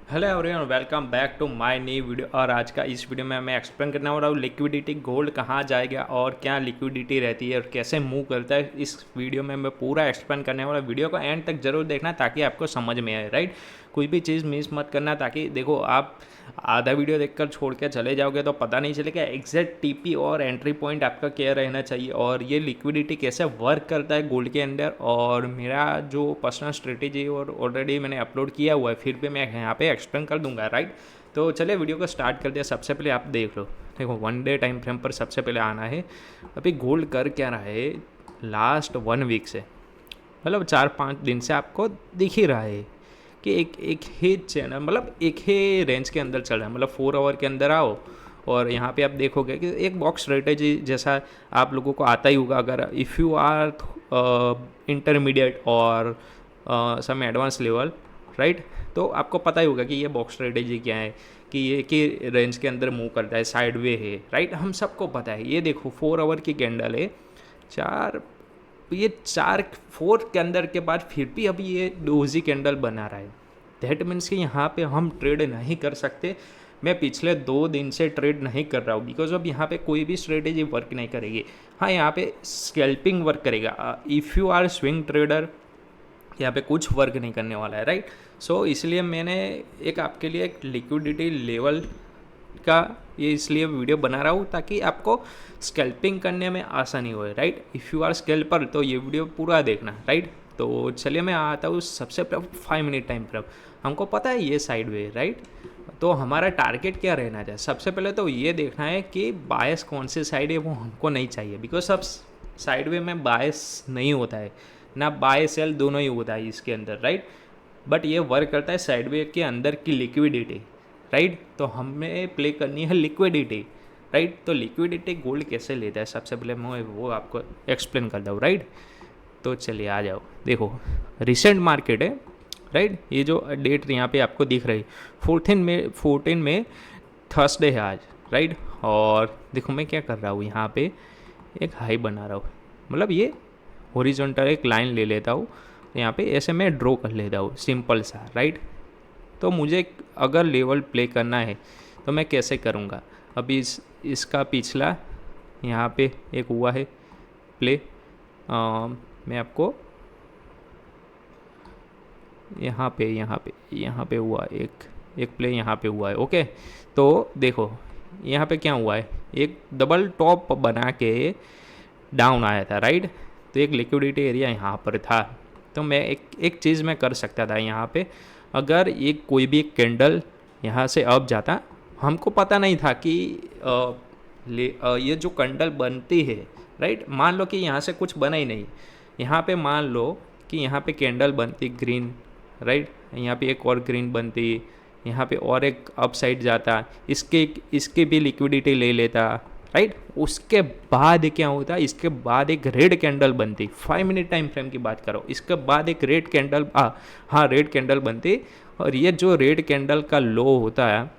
Hello everyone, welcome back to my new video. और आज का इस वीडियो में मैं एक्सप्लेन करने वाला हूँ लिक्विडिटी, गोल्ड कहाँ जाएगा और क्या लिक्विडिटी रहती है और कैसे मूव करता है। इस वीडियो में मैं पूरा एक्सप्लेन करने वाला। वीडियो को एंड तक जरूर देखना ताकि आपको समझ में आए, राइट। कोई भी चीज़ मिस मत करना, ताकि देखो आप आधा वीडियो देखकर छोड़ के चले जाओगे तो पता नहीं चलेगा एग्जैक्ट टीपी और एंट्री पॉइंट आपका क्या रहना चाहिए और ये लिक्विडिटी कैसे वर्क करता है गोल्ड के अंदर। और मेरा जो पर्सनल स्ट्रेटेजी और ऑलरेडी मैंने अपलोड किया हुआ है, फिर भी मैं यहाँ पे एक्सप्लेन कर दूंगा, राइट। तो चलिए वीडियो को स्टार्ट कर दिया। सबसे पहले आप देख लो, देखो 1 डे टाइम फ्रेम पर सबसे पहले आना है। अभी गोल्ड कर क्या रहा है लास्ट 1 वीक से, मतलब 4-5 दिन से आपको दिख ही रहा है कि एक ही चैनल, मतलब एक ही रेंज के अंदर चल रहा है। मतलब 4 आवर के अंदर आओ और यहाँ पे आप देखोगे कि एक बॉक्स स्ट्रेटेजी जैसा आप लोगों को आता ही होगा। अगर इफ़ यू आर इंटरमीडिएट और सम एडवांस लेवल, राइट, तो आपको पता ही होगा कि ये बॉक्स स्ट्रेटेजी क्या है, कि ये कि रेंज के अंदर मूव करता है, साइड वे है, राइट। हम सबको पता है। ये देखो 4 आवर की कैंडल है, चार, ये 4 के अंदर के बाद फिर भी अभी ये डोजी कैंडल बना रहा है। दैट मीन्स कि यहाँ पे हम ट्रेड नहीं कर सकते। मैं पिछले 2 दिन से ट्रेड नहीं कर रहा हूँ बिकॉज अब यहाँ पे कोई भी स्ट्रेटेजी वर्क नहीं करेगी। हाँ, यहाँ पे स्कैल्पिंग वर्क करेगा। If you are swing trader, यहाँ पे कुछ वर्क नहीं करने वाला है, राइट। सो इसलिए मैंने एक आपके लिए एक लिक्विडिटी लेवल का ये इसलिए वीडियो बना रहा हूँ ताकि आपको स्कैल्पिंग करने में आसानी हो, right. If you are scalper तो ये वीडियो पूरा देखना, राइट। तो चलिए मैं आता हूँ सबसे पहले 5 मिनट टाइम फ्रेम। हमको पता है ये साइड वे, राइट। तो हमारा टारगेट क्या रहना चाहिए? सबसे पहले तो ये देखना है कि बायस कौन से साइड है, वो हमको नहीं चाहिए बिकॉज सब साइड वे में बायस नहीं होता है ना, बाय सेल दोनों ही होता है इसके अंदर, राइट। बट ये वर्क करता है साइड वे के अंदर की लिक्विडिटी, राइट। तो हमें प्ले करनी है लिक्विडिटी, राइट। तो लिक्विडिटी गोल्ड कैसे लेता है सबसे पहले मैं वो आपको एक्सप्लेन कर दूँ, राइट। तो चलिए आ जाओ। देखो रिसेंट मार्केट है, राइट। ये जो डेट यहाँ पे आपको दिख रही 14 में थर्सडे है आज, राइट। और देखो मैं क्या कर रहा हूँ, यहाँ पे एक हाई बना रहा हूँ। मतलब ये हॉरिजॉन्टल एक लाइन ले लेता हूँ, यहाँ पे ऐसे मैं ड्रॉ कर लेता हूँ सिंपल सा, राइट। तो मुझे अगर लेवल प्ले करना है तो मैं कैसे करूँगा? अभी इसका पिछला यहाँ पे एक हुआ है प्ले, मैं आपको यहाँ पे हुआ एक प्ले यहाँ पे हुआ है, ओके। तो देखो यहाँ पे क्या हुआ है, एक डबल टॉप बना के डाउन आया था, राइट। तो एक लिक्विडिटी एरिया यहाँ पर था। तो मैं एक चीज़ मैं कर सकता था यहाँ पे, अगर एक कोई भी एक कैंडल यहाँ से अप जाता, हमको पता नहीं था कि ये जो कैंडल बनती है, राइट। मान लो कि यहाँ से कुछ बना ही नहीं, यहाँ पे मान लो कि यहाँ पे कैंडल बनती ग्रीन, राइट। यहाँ पे एक और ग्रीन बनती, यहाँ पे और एक अप साइड जाता, इसके भी लिक्विडिटी ले लेता, राइट। उसके बाद क्या होता, इसके बाद एक रेड कैंडल बनती। 5 मिनट टाइम फ्रेम की बात करो, इसके बाद एक रेड कैंडल, हाँ रेड कैंडल बनती। और ये जो रेड कैंडल का लो होता है,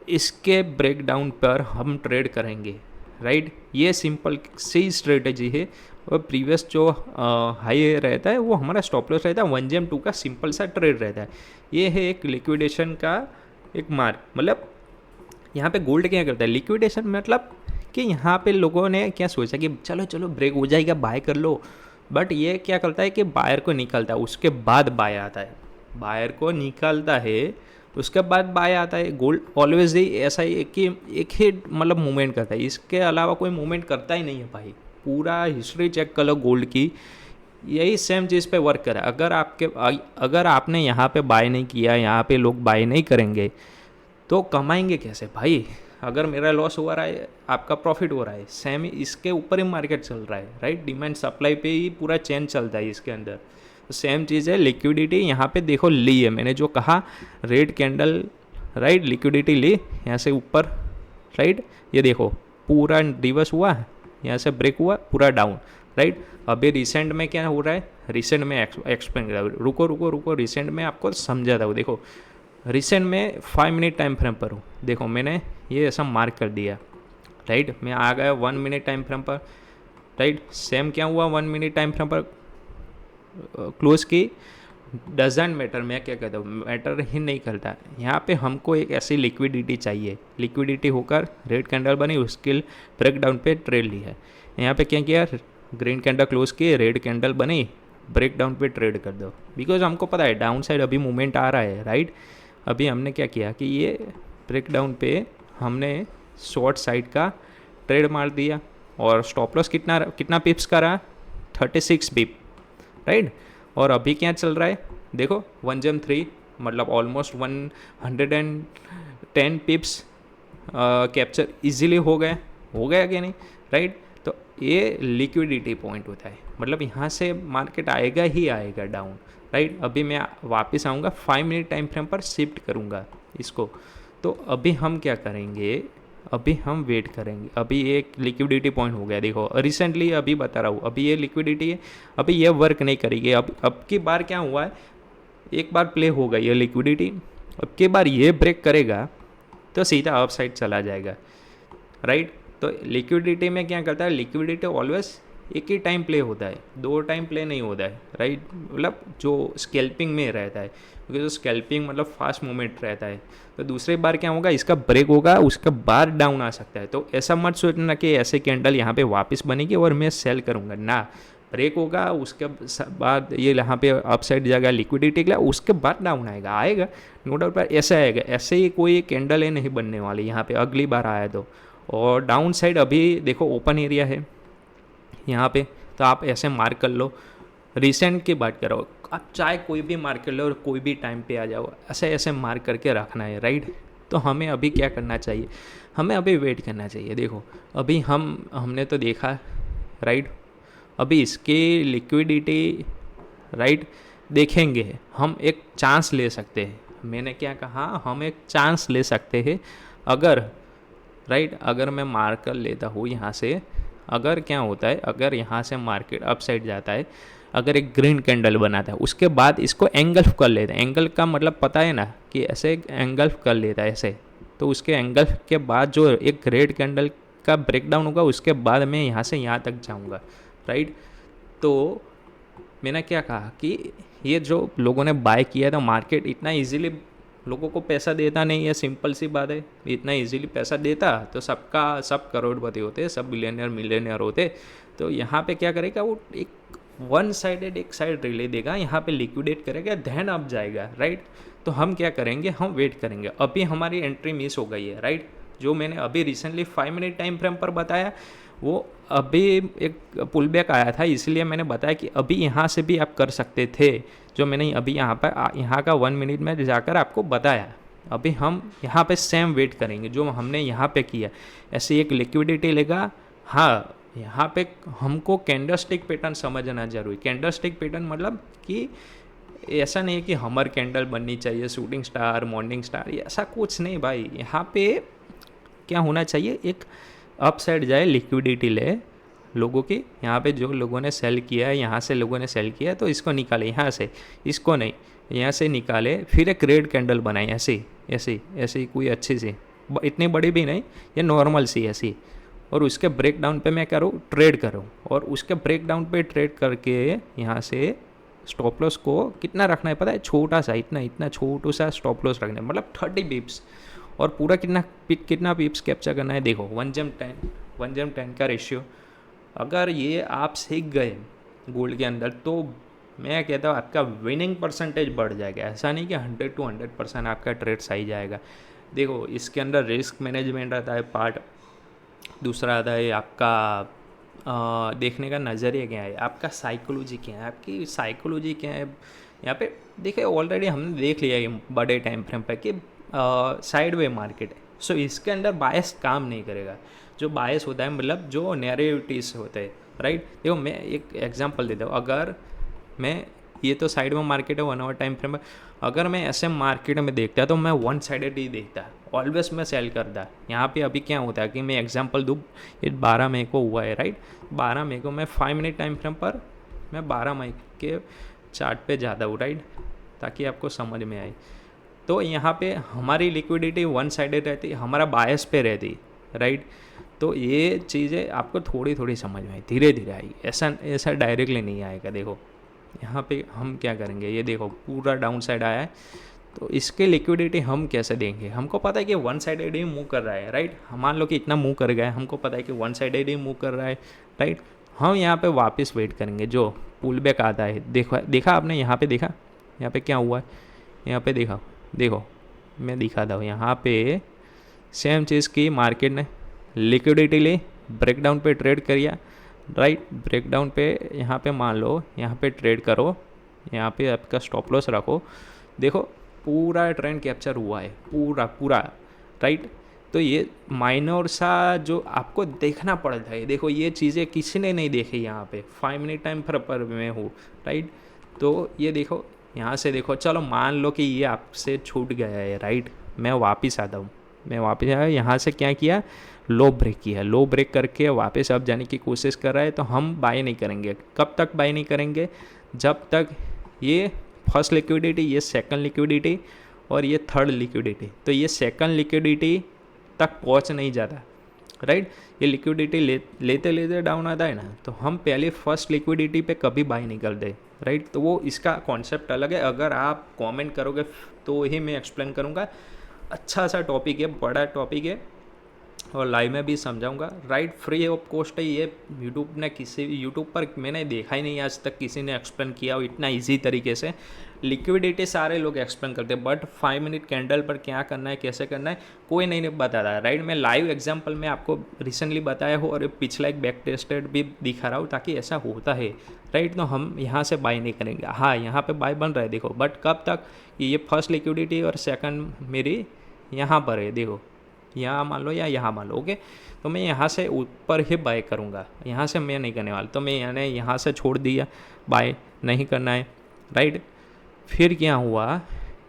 इसके ब्रेकडाउन पर हम ट्रेड करेंगे, राइट। ये सिंपल सी स्ट्रेटेजी है। और प्रीवियस जो हाई रहता है वो हमारा स्टॉप लॉस रहता है, 1GM2 का सिंपल सा ट्रेड रहता है। ये है एक लिक्विडेशन का एक मार्क। मतलब यहाँ पे गोल्ड क्या करता है लिक्विडेशन, मतलब कि यहाँ पे लोगों ने क्या सोचा कि चलो चलो ब्रेक हो जाएगा, बाय कर लो। बट ये क्या करता है कि बायर को निकलता है, उसके बाद बाय आता है। बायर को निकालता है, उसके बाद बाय आता है। गोल्ड ऑलवेज ही ऐसा ही कि एक ही मतलब मूवमेंट करता है, इसके अलावा कोई मूवमेंट करता ही नहीं है भाई। पूरा हिस्ट्री चेक कर लो गोल्ड की, यही सेम चीज़ पे वर्क करा। अगर आपने यहाँ पे बाय नहीं किया, यहाँ पे लोग बाय नहीं करेंगे तो कमाएंगे कैसे भाई? अगर मेरा लॉस हो रहा है, आपका प्रॉफिट हो रहा है, सेम इसके ऊपर ही मार्केट चल रहा है, राइट। डिमांड सप्लाई पे ही पूरा चेन चलता है इसके अंदर। तो सेम चीज़ है लिक्विडिटी। यहाँ पे देखो ली है, मैंने जो कहा रेड कैंडल, राइट, लिक्विडिटी ली यहाँ से ऊपर, राइट। ये देखो पूरा रिवर्स हुआ, यहाँ से ब्रेक हुआ, पूरा डाउन, राइट। अभी रिसेंट में क्या हो रहा है, रिसेंट में एक्सप्लेन कर, रुको रिसेंट में आपको समझाता हूँ। देखो रिसेंट में 5 मिनट टाइम फ्रेम पर हूँ, देखो मैंने ये ऐसा मार्क कर दिया, राइट। मैं आ गया 1 मिनट टाइम फ्रेम पर, राइट। सेम क्या हुआ 1 मिनट टाइम फ्रेम पर क्लोज की, डजेंट मैटर, मैं क्या कहता हूँ, मैटर ही नहीं करता। यहाँ पे हमको एक ऐसी लिक्विडिटी चाहिए, लिक्विडिटी होकर रेड कैंडल बनी, उसके ब्रेक डाउन पे ट्रेड ली है। यहाँ पे क्या किया, ग्रीन कैंडल क्लोज किए, रेड कैंडल बनी, ब्रेक डाउन पे ट्रेड कर दो, बिकॉज हमको पता है डाउन साइड अभी मूवमेंट आ रहा है, राइट। अभी हमने क्या किया कि ये ब्रेक डाउन पे हमने शॉर्ट साइड का ट्रेड मार दिया, और स्टॉप लॉस कितना कितना पिप्स का रहा, 36 पिप, राइट। और अभी क्या चल रहा है देखो, 1 मतलब ऑलमोस्ट 110 पिप्स कैप्चर इजीली हो गया कि नहीं, राइट। तो ये लिक्विडिटी पॉइंट होता है, मतलब यहाँ से मार्केट आएगा ही आएगा डाउन, राइट। अभी मैं वापस आऊँगा 5 मिनट टाइम फ्रेम पर शिफ्ट करूँगा इसको। तो अभी हम क्या करेंगे, अभी हम वेट करेंगे। अभी एक लिक्विडिटी पॉइंट हो गया, देखो रिसेंटली अभी बता रहा हूँ, अभी ये लिक्विडिटी है, अभी ये वर्क नहीं करेगी। अब की बार क्या हुआ है, एक बार प्ले हो गई है लिक्विडिटी, अब की बार ये ब्रेक करेगा तो सीधा अप साइड चला जाएगा, राइट। तो लिक्विडिटी में क्या करता है, लिक्विडिटी ऑलवेज एक ही टाइम प्ले होता है, 2 टाइम प्ले नहीं होता है, राइट। मतलब जो स्कैल्पिंग में रहता है, क्योंकि जो स्कैल्पिंग मतलब फास्ट मूवमेंट रहता है। तो दूसरी बार क्या होगा, इसका ब्रेक होगा, उसके बाद डाउन आ सकता है। तो ऐसा मत सोचना कि ऐसे कैंडल यहाँ पे वापस बनेगी और मैं सेल करूँगा ना, ब्रेक होगा उसके बाद ये यहाँ पे अप साइड जाएगा लिक्विडिटी के लिए, उसके बाद डाउन आएगा नो डाउट। पर ऐसा आएगा, ऐसे ही कोई कैंडल है नहीं बनने वाली यहाँ पे अगली बार आया तो। और डाउन साइड अभी देखो ओपन एरिया है यहाँ पे, तो आप ऐसे मार्क कर लो। रिसेंट की बात करो, आप चाहे कोई भी मार्क कर लो और कोई भी टाइम पे आ जाओ, ऐसे ऐसे मार्क करके रखना है, राइट। तो हमें अभी क्या करना चाहिए, हमें अभी वेट करना चाहिए। देखो अभी हमने तो देखा, राइट। अभी इसकी लिक्विडिटी, राइट, देखेंगे, हम एक चांस ले सकते हैं। मैंने क्या कहा, हम एक चांस ले सकते हैं अगर, राइट, अगर मैं मार्क कर लेता हूँ यहाँ से, अगर क्या होता है, अगर यहाँ से मार्केट अप साइड जाता है, अगर एक ग्रीन कैंडल बनाता है, उसके बाद इसको एंगल्फ कर लेता है। एंगल का मतलब पता है ना, कि ऐसे एंगल्फ कर लेता है ऐसे, तो उसके एंगल्फ के बाद जो एक रेड कैंडल का ब्रेकडाउन होगा, उसके बाद मैं यहाँ से यहाँ तक जाऊँगा, राइट। तो मैंने क्या कहा कि ये जो लोगों ने बाय किया था, मार्केट इतना इजीली लोगों को पैसा देता नहीं है, सिंपल सी बात है। इतना इजीली पैसा देता तो सब करोड़पति होते, सब बिलियनियर मिलियनियर होते। तो यहाँ पे क्या करेगा, वो एक वन साइडेड एक साइड रिले देगा, यहाँ पे लिक्विडेट करेगा, देन अप जाएगा, राइट। तो हम क्या करेंगे, हम वेट करेंगे। अभी हमारी एंट्री मिस हो गई है, राइट। जो मैंने अभी रिसेंटली 5 मिनट टाइम फ्रेम पर बताया, वो अभी एक पुल बैक आया था, इसलिए मैंने बताया कि अभी यहाँ से भी आप कर सकते थे, जो मैंने अभी यहाँ पर यहाँ का 1 मिनट में जाकर आपको बताया। अभी हम यहाँ पे सेम वेट करेंगे जो हमने यहाँ पे किया, ऐसे एक लिक्विडिटी लेगा। हाँ, यहाँ पे हमको कैंडलस्टिक पैटर्न समझना जरूरी। कैंडलस्टिक पैटर्न मतलब कि ऐसा नहीं है कि हमर कैंडल बननी चाहिए, शूटिंग स्टार, मॉर्निंग स्टार, ऐसा कुछ नहीं भाई। यहाँ पे क्या होना चाहिए, एक अप साइड जाए, लिक्विडिटी ले लोगों की, यहाँ पे जो लोगों ने सेल किया है, यहाँ से लोगों ने सेल किया है, तो इसको निकाले यहाँ से, इसको नहीं, यहाँ से निकाले, फिर एक रेड कैंडल बनाए ऐसी ऐसी ऐसी कोई अच्छी सी, इतनी बड़ी भी नहीं, ये नॉर्मल सी ऐसी, और उसके ब्रेक डाउन पे मैं करूँ ट्रेड करूँ, और उसके ब्रेक डाउन पे ट्रेड करके यहाँ से स्टॉप लॉस को कितना रखना है पता है, छोटा सा, इतना छोटू सा स्टॉप लॉस रखना है, मतलब 30 बिप्स। और पूरा कितना पिप्स कैप्चर करना है, देखो 1:10 का रेशियो। अगर ये आप सीख गए गोल्ड के अंदर, तो मैं कहता हूँ आपका विनिंग परसेंटेज बढ़ जाएगा। ऐसा नहीं कि 100 to 100% आपका ट्रेड सही जाएगा। देखो इसके अंदर रिस्क मैनेजमेंट आता है पार्ट, दूसरा आता है आपका देखने का नज़रिया क्या है, आपका साइकोलॉजी क्या है, आपकी साइकोलॉजी क्या है। यहाँ पे देखिए ऑलरेडी हमने देख लिया है बड़े टाइम फ्रेम पर कि साइड वे मार्केट है, सो इसके अंदर बायस काम नहीं करेगा। जो बायस होता है मतलब जो नैरेटिव्स होते हैं, राइट। देखो मैं एक एग्जांपल देता हूँ, अगर मैं, ये तो साइड में मार्केट है 1 आवर टाइम फ्रेम में, अगर मैं ऐसे मार्केट में देखता तो मैं 1 साइडेड ही देखता, ऑलवेज मैं सेल करता। यहाँ पे अभी क्या होता है कि मैं एग्जांपल दूँ, ये 12 मई को हुआ है, राइट। 12 मई को मैं 5 मिनट टाइम फ्रेम पर मैं 12 मई के चार्ट पे जाता हूँ, राइट, ताकि आपको समझ में आए। तो यहाँ पे हमारी लिक्विडिटी 1 साइडेड रहती, हमारा बायस पे रहती, राइट। तो ये चीज़ें आपको थोड़ी थोड़ी समझ में आई, धीरे धीरे आई, ऐसा डायरेक्टली नहीं आएगा। देखो यहाँ पे हम क्या करेंगे, ये देखो पूरा डाउन साइड आया है, तो इसके लिक्विडिटी हम कैसे देंगे? हमको पता है कि वन साइडेड ही मूव कर रहा है, राइट। मान लो कि इतना मूव कर गया है, हमको पता है कि वन साइडेड ही मूव कर रहा है, राइट। हम यहाँ पे वापस वेट करेंगे जो पुल बैक आता है। देखा आपने यहाँ पे, देखा यहाँ पे क्या हुआ है, यहाँ पे देखा, देखो मैं दिखाता हूँ। यहाँ पे सेम चीज़ की मार्केट ने लिक्विडिटी ली, ब्रेकडाउन पे ट्रेड करिए, राइट। ब्रेकडाउन पे यहाँ पे मान लो यहाँ पे ट्रेड करो, यहाँ पे आपका स्टॉप लॉस रखो, देखो पूरा ट्रेंड कैप्चर हुआ है, पूरा पूरा, राइट। तो ये माइनर सा जो आपको देखना पड़ता है, देखो ये चीज़ें किसी ने नहीं देखी यहाँ पे, 5 मिनट टाइम पर मैं हूँ, राइट। तो ये देखो यहाँ से देखो, चलो मान लो कि ये आपसे छूट गया है, राइट। मैं वापस आता हूँ, मैं वापस आया, यहाँ से क्या किया, लो ब्रेक किया, लो ब्रेक करके वापस अब जाने की कोशिश कर रहा है। तो हम बाय नहीं करेंगे। कब तक बाय नहीं करेंगे? जब तक ये फर्स्ट लिक्विडिटी, ये सेकंड लिक्विडिटी और ये थर्ड लिक्विडिटी, तो ये सेकंड लिक्विडिटी तक पहुंच नहीं जाता, राइट। ये लिक्विडिटी लेते लेते डाउन आता है ना, तो हम पहले फर्स्ट लिक्विडिटी पे कभी बाय नहीं करते, राइट। तो वो इसका कॉन्सेप्ट अलग है। अगर आप कमेंट करोगे तो ही मैं एक्सप्लेन करूँगा। अच्छा सा टॉपिक है, बड़ा टॉपिक है और लाइव में भी समझाऊंगा, राइट। फ्री ऑफ कॉस्ट है ये। यूट्यूब पर मैंने देखा ही नहीं आज तक किसी ने एक्सप्लेन किया हो इतना इजी तरीके से। लिक्विडिटी सारे लोग एक्सप्लेन करते हैं, बट 5 मिनट कैंडल पर क्या करना है, कैसे करना है, कोई नहीं बताता है, राइट। मैं लाइव एग्जांपल में आपको रिसेंटली बताया हो और पिछला एक बैक टेस्टेड भी दिखा रहा हूँ, ताकि ऐसा होता है, राइट। तो हम यहाँ से बाय नहीं करेंगे। हाँ, यहाँ पे बाय बन रहा है, देखो, बट कब तक? ये फर्स्ट लिक्विडिटी और सेकंड मेरी यहाँ पर है, देखो यहाँ मान लो या यहाँ मान लो, ओके। तो मैं यहाँ से ऊपर ही बाय करूँगा, यहाँ से मैं नहीं करने वाला। तो मैं यहाँ से छोड़ दिया, बाय नहीं करना है, राइट। फिर क्या हुआ,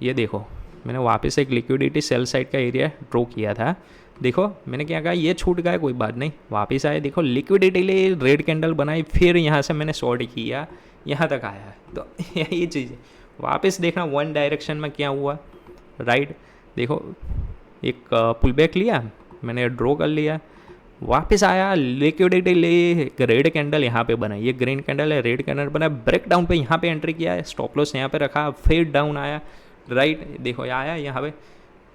ये देखो मैंने वापस एक लिक्विडिटी सेल साइड का एरिया ड्रॉ किया था, देखो मैंने क्या कहा, ये छूट गया, कोई बात नहीं, वापस आया, देखो लिक्विडिटी लिए रेड कैंडल बनाई, फिर यहाँ से मैंने शॉर्ट किया, यहाँ तक आया। तो यही चीज़ है, वापस देखना वन डायरेक्शन में क्या हुआ, राइट। देखो एक पुल बैक लिया, मैंने ड्रॉ कर लिया, वापस आया, लिक्विडिटी ले, एक रेड कैंडल यहाँ पे बना, ये ग्रीन कैंडल है, रेड कैंडल बना, ब्रेक डाउन पे यहाँ पे एंट्री किया है, स्टॉप लॉस यहाँ पे रखा, फिर डाउन आया, राइट। देखो आया यहाँ पे,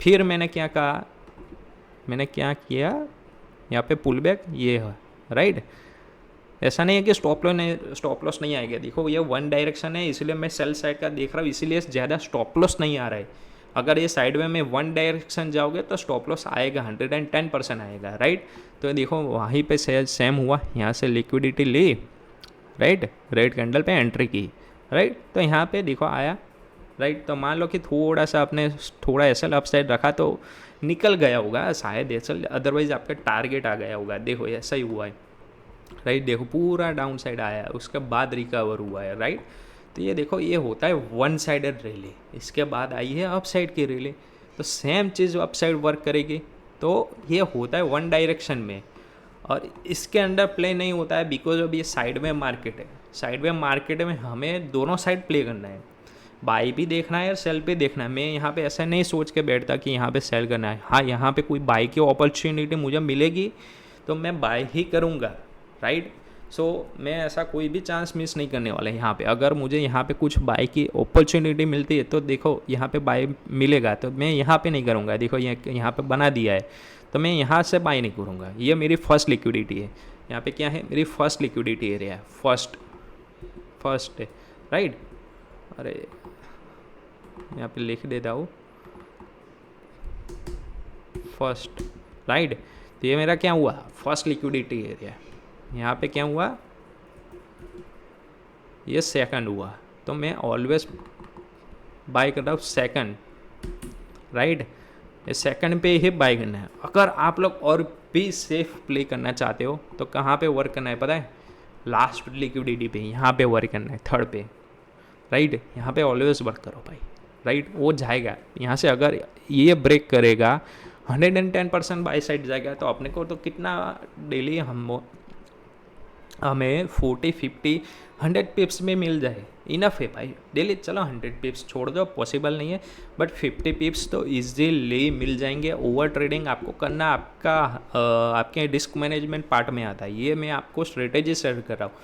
फिर मैंने क्या कहा, मैंने क्या किया, यहाँ पे पुल बैक ये है, राइट। ऐसा नहीं है कि स्टॉप लॉस नहीं आएगा, देखो ये वन डायरेक्शन है, इसलिए मैं सेल साइड का देख रहा हूँ, इसीलिए ज़्यादा स्टॉप लॉस नहीं आ रहा है। अगर ये साइड में वन डायरेक्शन जाओगे तो स्टॉप लॉस आएगा, 110% आएगा, राइट। तो देखो वहीं पे सेम हुआ, यहाँ से लिक्विडिटी ली, राइट, रेड कैंडल पे एंट्री की, राइट। तो यहाँ पे देखो आया, राइट। तो मान लो कि थोड़ा सा आपने थोड़ा एसएल अपसाइड रखा तो निकल गया होगा शायद एसएल, अदरवाइज आपका टारगेट आ गया होगा, देखो ऐसा ही हुआ है, राइट। देखो पूरा डाउन साइड आया, उसके बाद रिकवर हुआ है, राइट। तो ये देखो ये होता है वन साइडेड रैली, इसके बाद आई है अप साइड की रैली, तो सेम चीज़ अप साइड वर्क करेगी। तो ये होता है वन डायरेक्शन में, और इसके अंडर प्ले नहीं होता है बिकॉज अब ये साइड में मार्केट है। साइड में मार्केट में हमें दोनों साइड प्ले करना है, बाई भी देखना है और सेल भी देखना है। मैं यहाँ पे ऐसा नहीं सोच के बैठता कि यहाँ पे सेल करना है। हाँ, यहाँ पे कोई बाई की अपॉर्चुनिटी मुझे मिलेगी तो मैं बाई ही करूँगा, राइट। सो मैं ऐसा कोई भी चांस मिस नहीं करने वाला है यहाँ पे। अगर मुझे यहाँ पे कुछ बाई की अपॉर्चुनिटी मिलती है तो देखो यहाँ पे बाई मिलेगा, तो मैं यहाँ पे नहीं करूँगा। देखो यहाँ पे बना दिया है, तो मैं यहाँ से बाई नहीं करूँगा। ये मेरी फर्स्ट लिक्विडिटी है, यहाँ पे क्या है, मेरी फर्स्ट लिक्विडिटी एरिया है, फर्स्ट है, राइट। अरे यहाँ पे लिख देता हूँ फर्स्ट, राइट। तो ये मेरा क्या हुआ, फर्स्ट लिक्विडिटी एरिया। यहाँ पे क्या हुआ, ये सेकंड हुआ, तो मैं ऑलवेज बाय कर रहा हूँ सेकंड, राइट। ये सेकंड पे ही बाय करना है। अगर आप लोग और भी सेफ प्ले करना चाहते हो तो कहाँ पे वर्क करना है पता है, लास्ट लिक्विडिटी पे, यहाँ पे वर्क करना है, थर्ड पे, राइट। यहाँ पे ऑलवेज वर्क करो भाई, राइट। वो जाएगा यहाँ से, अगर ये ब्रेक करेगा 110% बाई साइड जाएगा, तो अपने को तो कितना डेली हमें 40, 50, 100 पिप्स में मिल जाए, इनफ है भाई डेली। चलो 100 पिप्स छोड़ दो, पॉसिबल नहीं है, बट 50 पिप्स तो इजीली मिल जाएंगे। ओवर ट्रेडिंग आपको करना आपके रिस्क मैनेजमेंट पार्ट में आता है। ये मैं आपको स्ट्रेटेजी शेयर कर रहा हूँ,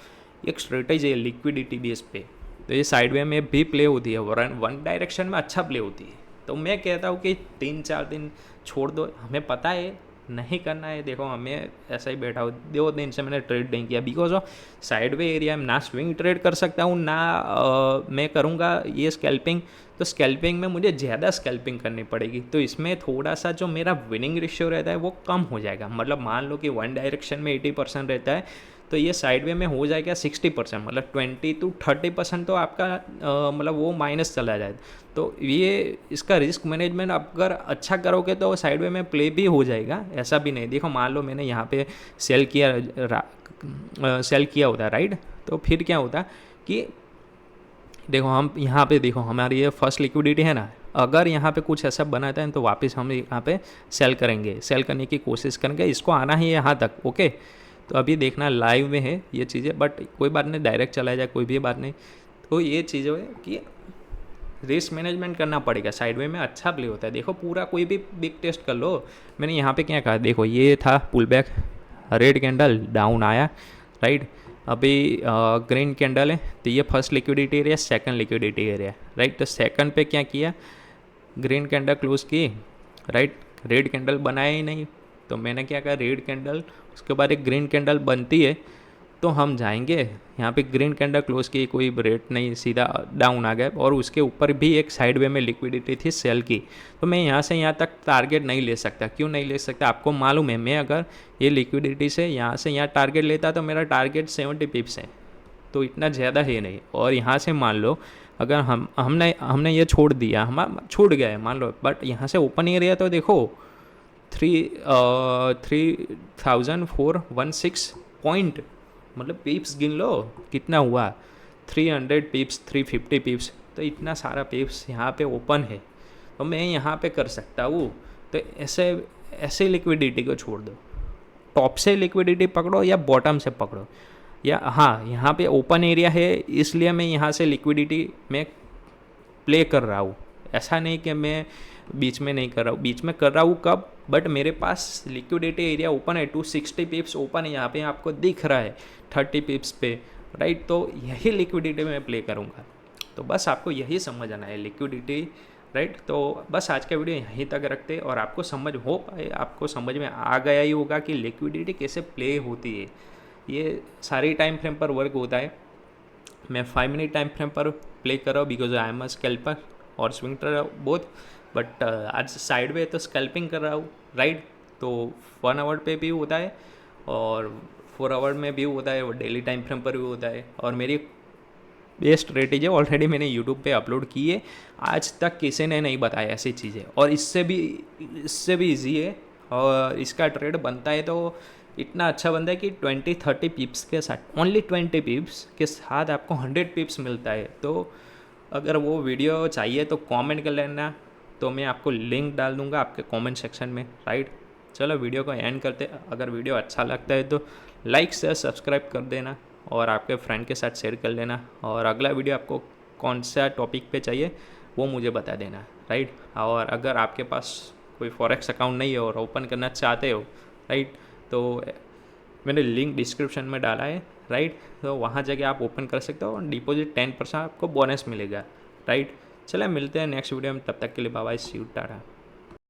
एक स्ट्रेटेजी है लिक्विडिटी बेस पे, तो ये साइडवे में भी प्ले होती है, वन डायरेक्शन में अच्छा प्ले होती है। तो मैं कहता हूँ कि 3-4 दिन छोड़ दो, हमें पता है नहीं करना है। देखो हमें ऐसा ही बैठा हो 2 दिन से मैंने ट्रेड नहीं किया बिकॉज ऑफ साइडवे एरिया में ना स्विंग ट्रेड कर सकता हूँ ना मैं करूँगा ये स्कैल्पिंग। तो स्कैल्पिंग में मुझे ज़्यादा स्कैल्पिंग करनी पड़ेगी, तो इसमें थोड़ा सा जो मेरा विनिंग रेशियो रहता है वो कम हो जाएगा। मतलब मान लो कि वन डायरेक्शन में 80% रहता है, तो ये साइडवे में हो जाएगा 60%, मतलब 20-30% तो आपका मतलब वो माइनस चला जाए। तो ये इसका रिस्क मैनेजमेंट अगर अच्छा करोगे तो साइडवे में प्ले भी हो जाएगा, ऐसा भी नहीं। देखो मान लो मैंने यहाँ पे सेल किया होता है राइट, तो फिर क्या होता कि देखो हम यहाँ पे देखो हमारी ये फर्स्ट लिक्विडिटी है ना, अगर यहाँ पे कुछ ऐसा बनाता है तो वापस हम यहाँ पे सेल करेंगे, सेल करने की कोशिश करेंगे। इसको आना ही यहाँ तक, ओके। तो अभी देखना लाइव में है ये चीज़ें, बट कोई बात नहीं, डायरेक्ट चला जाए कोई भी बात नहीं। तो ये चीज़ें है कि रिस्क मैनेजमेंट करना पड़ेगा। साइडवे में अच्छा प्ले होता है। देखो पूरा कोई भी बिग टेस्ट कर लो, मैंने यहाँ पे क्या कहा, देखो ये था pull back, red candle down आया राइट। अभी ग्रीन कैंडल है, तो ये first liquidity area, second liquidity area right. तो सेकंड पे क्या किया, ग्रीन कैंडल क्लोज की राइट, रेड कैंडल बनाया ही नहीं, तो मैंने क्या कहा रेड कैंडल, उसके बाद एक ग्रीन कैंडल बनती है तो हम जाएंगे यहाँ पे, ग्रीन कैंडल क्लोज की, कोई रेट नहीं, सीधा डाउन आ गया। और उसके ऊपर भी एक साइड वे में लिक्विडिटी थी सेल की, तो मैं यहाँ से यहाँ तक टारगेट नहीं ले सकता। क्यों नहीं ले सकता, आपको मालूम है, मैं अगर ये लिक्विडिटी से यहाँ टारगेट लेता तो मेरा टारगेट 70 पिप्स है, तो इतना ज़्यादा है नहीं। और यहाँ से मान लो अगर हमने ये छोड़ दिया, हम छूट गया है मान लो, बट यहाँ से ओपन एरिया तो देखो 3416 पॉइंट, मतलब पिप्स गिन लो कितना हुआ, 300 पिप्स, 350 पिप्स, तो इतना सारा पिप्स यहाँ पे ओपन है, तो मैं यहाँ पे कर सकता हूँ। तो ऐसे लिक्विडिटी को छोड़ दो, टॉप से लिक्विडिटी पकड़ो या बॉटम से पकड़ो, या हाँ यहाँ पे ओपन एरिया है इसलिए मैं यहाँ से लिक्विडिटी में प्ले कर रहा हूँ। ऐसा नहीं कि मैं बीच में नहीं कर रहा हूँ, बीच में कर रहा हूँ कब, बट मेरे पास लिक्विडिटी एरिया ओपन है, 260 पिप्स ओपन है, यहाँ पे आपको दिख रहा है 30 पिप्स पे राइट। तो यही लिक्विडिटी में प्ले करूँगा। तो बस आपको यही समझ आना है लिक्विडिटी राइट। तो बस आज का वीडियो यहीं तक रखते, और आपको समझ हो पाए, आपको समझ में आ गया ही होगा कि लिक्विडिटी कैसे प्ले होती है। ये सारी टाइम फ्रेम पर वर्क होता है। मैं 5 मिनट टाइम फ्रेम पर प्ले कर रहा हूँ because I am a scalper और स्विंग ट्रेडर बोथ, बट आज साइड वे तो स्कैल्पिंग कर रहा हूँ राइट। तो 1 आवर पे भी होता है और 4 आवर में भी होता है, और डेली टाइम फ्रेम पर भी होता है। और मेरी बेस्ट स्ट्रेटेजी ऑलरेडी मैंने यूट्यूब पे अपलोड की है, आज तक किसी ने नहीं बताया ऐसी चीज़ें, और इससे भी ईजी है। और इसका ट्रेड बनता है तो इतना अच्छा बनता है कि 20-30 पिप्स के साथ, ओनली 20 पिप्स के साथ आपको 100 पिप्स मिलता है। तो अगर वो वीडियो चाहिए तो कमेंट कर लेना, तो मैं आपको लिंक डाल दूंगा आपके कमेंट सेक्शन में राइट। चलो वीडियो को एंड करते। अगर वीडियो अच्छा लगता है तो लाइक शेयर सब्सक्राइब कर देना, और आपके फ्रेंड के साथ शेयर कर लेना। और अगला वीडियो आपको कौन सा टॉपिक पे चाहिए वो मुझे बता देना राइट। और अगर आपके पास कोई फॉरेक्स अकाउंट नहीं है और ओपन करना चाहते हो राइट, तो मैंने लिंक डिस्क्रिप्शन में डाला है राइट, तो वहाँ जाके आप ओपन कर सकते हो और डिपॉजिट 10% आपको बोनस मिलेगा राइट। चलिए मिलते हैं नेक्स्ट वीडियो में, तब तक के लिए bye bye, see you, Tata.